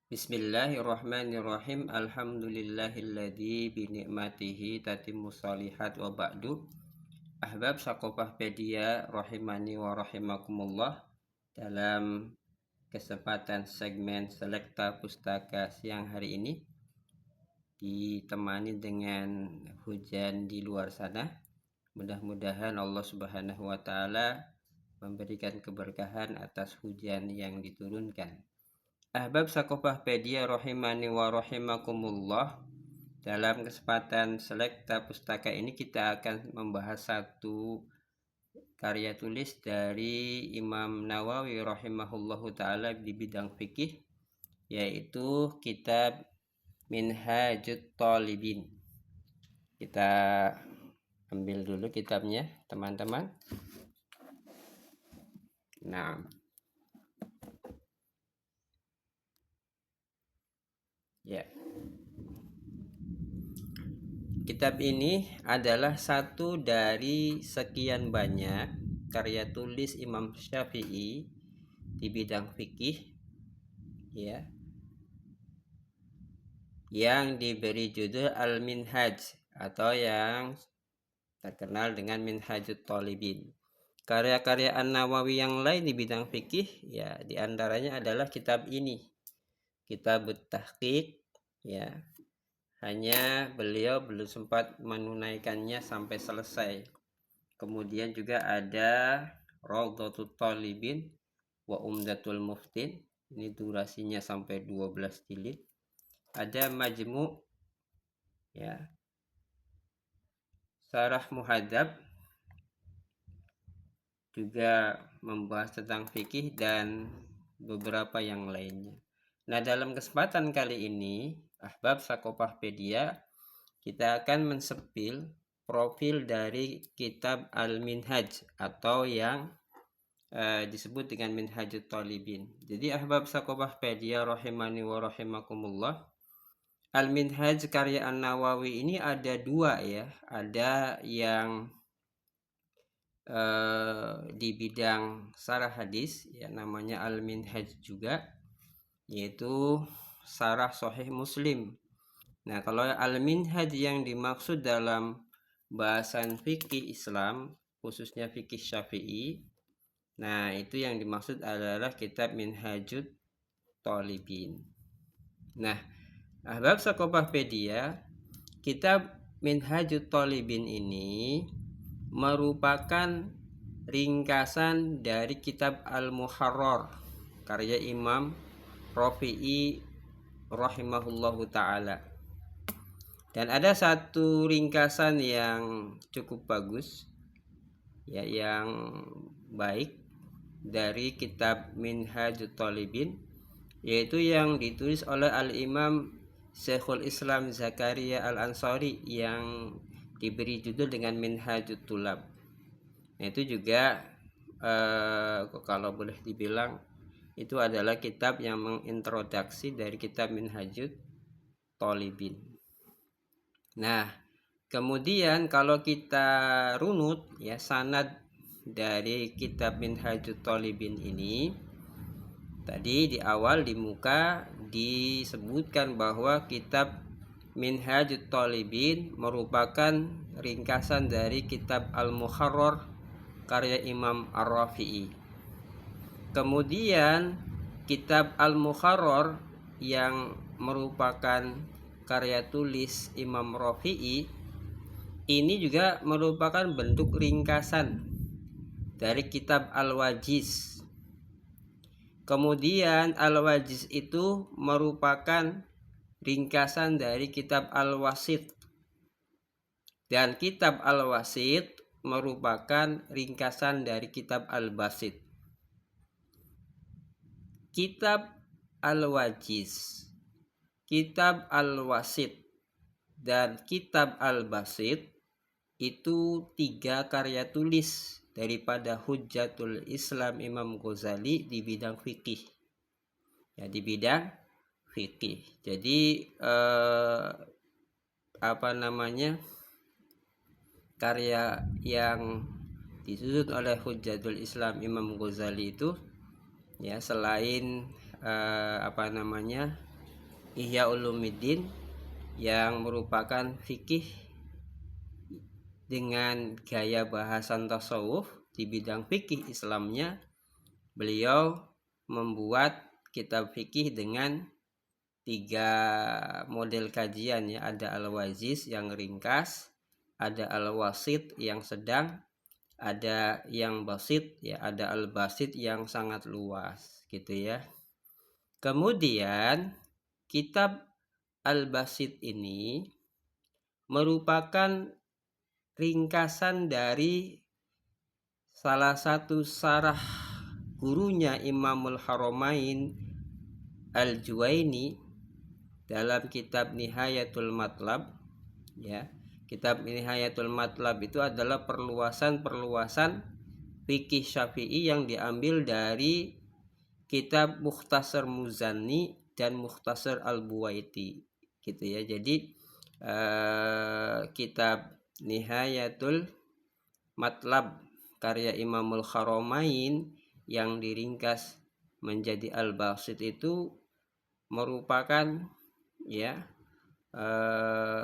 Bismillahirrahmanirrahim. Alhamdulillahilladzi binikmatihi tatimmu shalihat wa ba'du. Ahbab Sakofahpedia rahimani wa rahimakumullah. Dalam kesempatan segmen Selekta Pustaka siang hari ini ditemani dengan hujan di luar sana. Mudah-mudahan Allah Subhanahu wa taala memberikan keberkahan atas hujan yang diturunkan. Ahbab Sakofahpedia rahimani wa rahimakumullah. Dalam kesempatan Selekta Pustaka ini kita akan membahas satu karya tulis dari Imam Nawawi rahimahullahu ta'ala di bidang fikih, yaitu kitab Minhajut Thalibin. Kita ambil dulu kitabnya teman-teman. Nah, ya. Kitab ini adalah satu dari sekian banyak karya tulis Imam Syafi'i di bidang fikih, ya, yang diberi judul Al-Minhaj atau yang terkenal dengan Minhajut Thalibin. Karya-karya An-Nawawi yang lain di bidang fikih, ya, diantaranya adalah kitab ini, Kitabut Tahqiq, ya. Hanya beliau belum sempat menunaikannya sampai selesai. Kemudian juga ada Rawdatul Thalibin wa Umdatul Muftin. Ini durasinya sampai 12 jilid. Ada Majmu', ya, Syarah Muhadzab, juga membahas tentang fikih dan beberapa yang lainnya. Nah, dalam kesempatan kali ini Ahbab Sakofahpedia, kita akan mensepil profil dari kitab Al-Minhaj atau yang disebut dengan Minhajut Thalibin. Jadi Ahbab Sakofahpedia rahimani wa rahimakumullah, Al-Minhaj karya An-Nawawi ini ada dua, ya. Ada yang di bidang syarah hadis, ya, namanya Al-Minhaj juga, yaitu Syarah Sahih Muslim. Nah, kalau Al-Minhaj yang dimaksud dalam bahasan fikih Islam, khususnya fikih Syafi'i, nah itu yang dimaksud adalah kitab Minhajut Thalibin. Nah, Ahbab Sakofahpedia, kitab Minhajut Thalibin ini merupakan ringkasan dari kitab Al-Muharrar karya Imam Rafi'i rahimahullahu ta'ala. Dan ada satu ringkasan yang cukup bagus, ya, yang baik dari kitab Minhajut Thalibin, yaitu yang ditulis oleh Al-Imam Syekhul Islam Zakaria Al-Ansari yang diberi judul dengan Minhajut Tulab. Nah, itu juga kalau boleh dibilang itu adalah kitab yang mengintroduksi dari kitab Minhajut Thalibin. Nah, kemudian kalau kita runut, ya, sanad dari kitab Minhajut Thalibin ini, tadi di awal di muka disebutkan bahwa kitab Minhajut Thalibin merupakan ringkasan dari kitab Al-Muharrar karya Imam Ar-Rafi'i. Kemudian kitab Al-Muharrar yang merupakan karya tulis Imam Rafi'i ini juga merupakan bentuk ringkasan dari kitab Al-Wajiz. Kemudian Al-Wajiz itu merupakan ringkasan dari kitab Al-Wasit, dan kitab Al-Wasit merupakan ringkasan dari kitab Al-Basit. Kitab Al-Wajiz, kitab Al-Wasit, dan kitab Al-Basit itu tiga karya tulis daripada Hujjatul Islam Imam Ghazali di bidang fikih, ya, di bidang fikih. Jadi karya yang disusun oleh Hujjatul Islam Imam Ghazali itu, ya, selain Ihya Ulumuddin yang merupakan fikih dengan gaya bahasan tasawuf di bidang fikih Islamnya. Beliau membuat kitab fikih dengan 3 model kajian ya, ada al-wajiz yang ringkas, ada al-wasit yang sedang, ada yang basit ya, ada al-basit yang sangat luas gitu ya. Kemudian kitab al-basit ini merupakan ringkasan dari salah satu syarah gurunya Imamul Haramain Al-Juwaini dalam kitab Nihayatul Matlab ya. Kitab Nihayatul Matlab itu adalah perluasan fikih Syafi'i yang diambil dari kitab Mukhtasar Muzanni dan Mukhtasar Al-Buwaiti gitu ya. Jadi kitab Nihayatul Matlab karya Imamul Haramain yang diringkas menjadi Al-Basit itu merupakan ya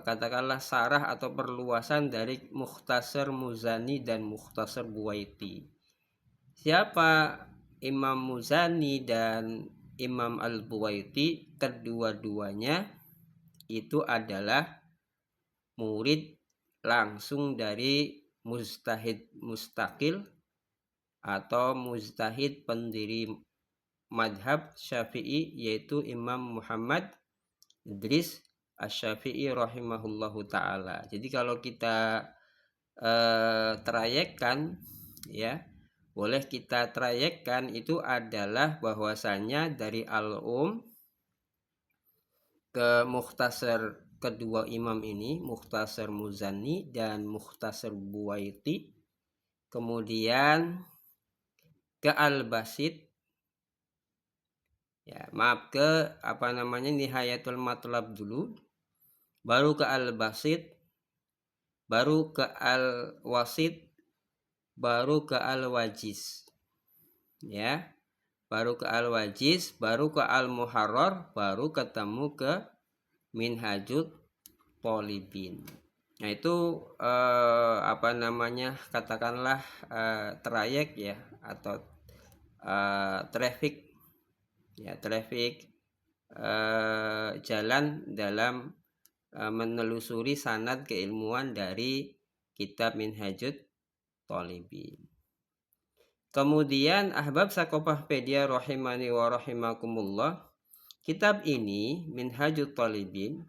katakanlah sarah atau perluasan dari Mukhtasar Muzani dan Mukhtasar Buwaiti. Siapa Imam Muzani dan Imam Al-Buwaiti? Kedua-duanya itu adalah murid langsung dari mujtahid mustaqil atau mujtahid pendiri madhab Syafi'i, yaitu Imam Muhammad Idris Asy-Syafi'i rahimahullahu ta'ala. Jadi kalau kita trayekkan ya, boleh kita trayekkan itu adalah bahwasanya dari Al-Um ke Mukhtasar kedua imam ini, Mukhtasar Muzanni dan Mukhtasar Buwaiti, kemudian ke Al-Basit ya, ke Nihayatul Matlab dulu, baru ke Al-Basit, baru ke Al-Wasit, baru ke Al-Wajiz ya, baru ke Al-Wajiz, baru ke Al-Muharrar, baru ketemu ke Minhajut Thalibin. Nah itu katakanlah trayek ya, atau traffic jalan dalam menelusuri sanad keilmuan dari kitab Minhajut Thalibin. Kemudian ahbab Sakopahpedia rahimani wa rahimakumullah, kitab ini Minhajut Thalibin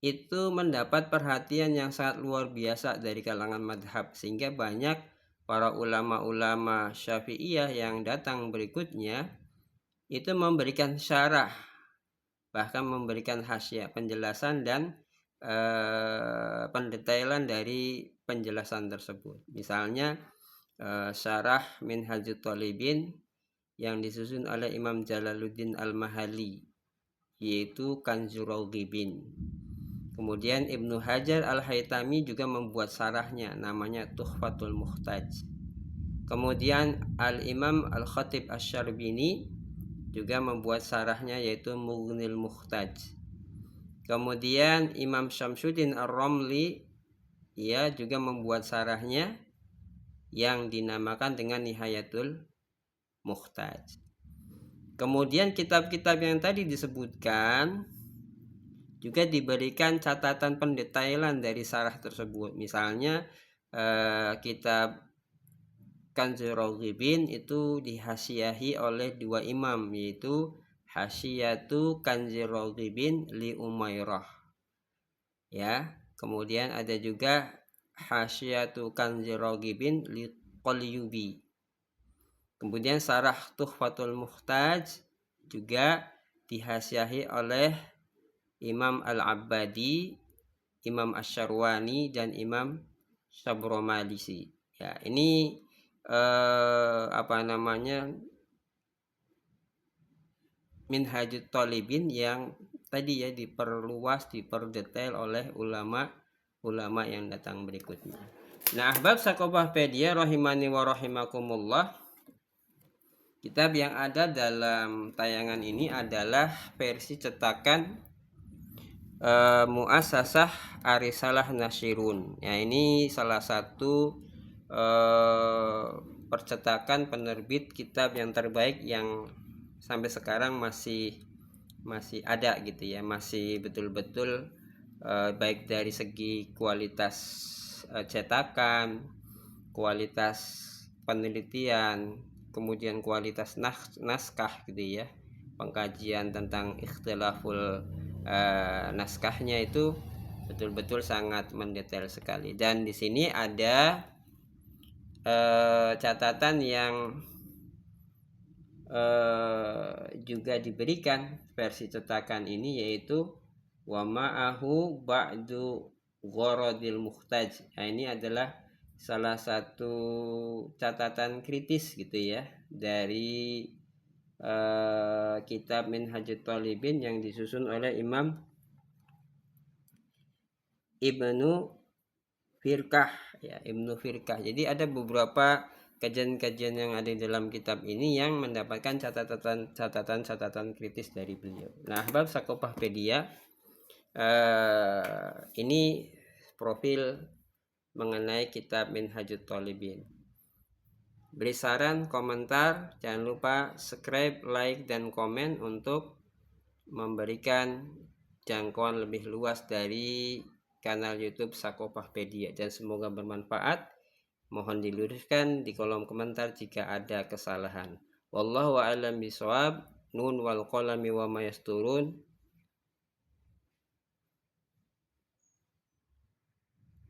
itu mendapat perhatian yang sangat luar biasa dari kalangan madhab, sehingga banyak para ulama-ulama Syafi'iyah yang datang berikutnya itu memberikan syarah, bahkan memberikan hasyiah, penjelasan dan pendetailan dari penjelasan tersebut. Misalnya syarah Minhajut Thalibin yang disusun oleh Imam Jalaluddin Al-Mahali, yaitu Kanzur Raghibin. Kemudian Ibnu Hajar Al-Haytami juga membuat syarahnya, namanya Tuhfatul Muhtaj. Kemudian Al-Imam Al-Khatib Asy-Syarbini juga membuat syarahnya, yaitu Mughnil Muhtaj. Kemudian Imam Syamsuddin Ar-Ramli ia juga membuat syarahnya yang dinamakan dengan Nihayatul Muhtaj. Kemudian kitab-kitab yang tadi disebutkan juga diberikan catatan pendetailan dari syarah tersebut. Misalnya kitab Kanzur Raghibin itu dihasyiahi oleh 2 imam, yaitu Hasyiyatu Kanzur Raghibin li Umairah ya. Kemudian ada juga Hasyiyatu Kanzur Raghibin li Qalyubi. Kemudian syarah Tuhfatul Muhtaj juga dihasyiahi oleh Imam Al-Abbadi, Imam Asy-Syarwani dan Imam Syabromalisi. Ya, ini Minhajut Thalibin yang tadi ya diperluas, diperdetail oleh ulama yang datang berikutnya. Nah, ahbab Sakopahpedia rahimani wa rahimakumullah, Kitab yang ada dalam tayangan ini adalah versi cetakan Mu'assasah Arisalah Nasyirun. Ya, ini salah satu percetakan penerbit kitab yang terbaik yang sampai sekarang masih ada gitu ya, masih betul-betul baik dari segi kualitas cetakan, kualitas penelitian, kemudian kualitas naskah gitu ya, pengkajian tentang ikhtilaful naskahnya itu betul-betul sangat mendetail sekali. Dan di sini ada catatan yang juga diberikan versi cetakan ini, yaitu wa ma'ahu ba'du gharadil muhtaj. Nah, ini adalah salah satu catatan kritis gitu ya dari kitab Minhajut Thalibin yang disusun oleh Imam Ibnu Firqah ya, Ibnu Firqah. Jadi ada beberapa kajian-kajian yang ada di dalam kitab ini yang mendapatkan catatan kritis dari beliau. Nah, bab Sakopapedia ini profil mengenai kitab Minhajut Thalibin. Beri saran, komentar, jangan lupa subscribe, like, dan komen untuk memberikan jangkauan lebih luas dari kanal YouTube Sakopapedia, dan semoga bermanfaat. Mohon diluruskan di kolom komentar jika ada kesalahan. Wallahu a'lam bishawab. Nun wal qalami wa ma yasturun.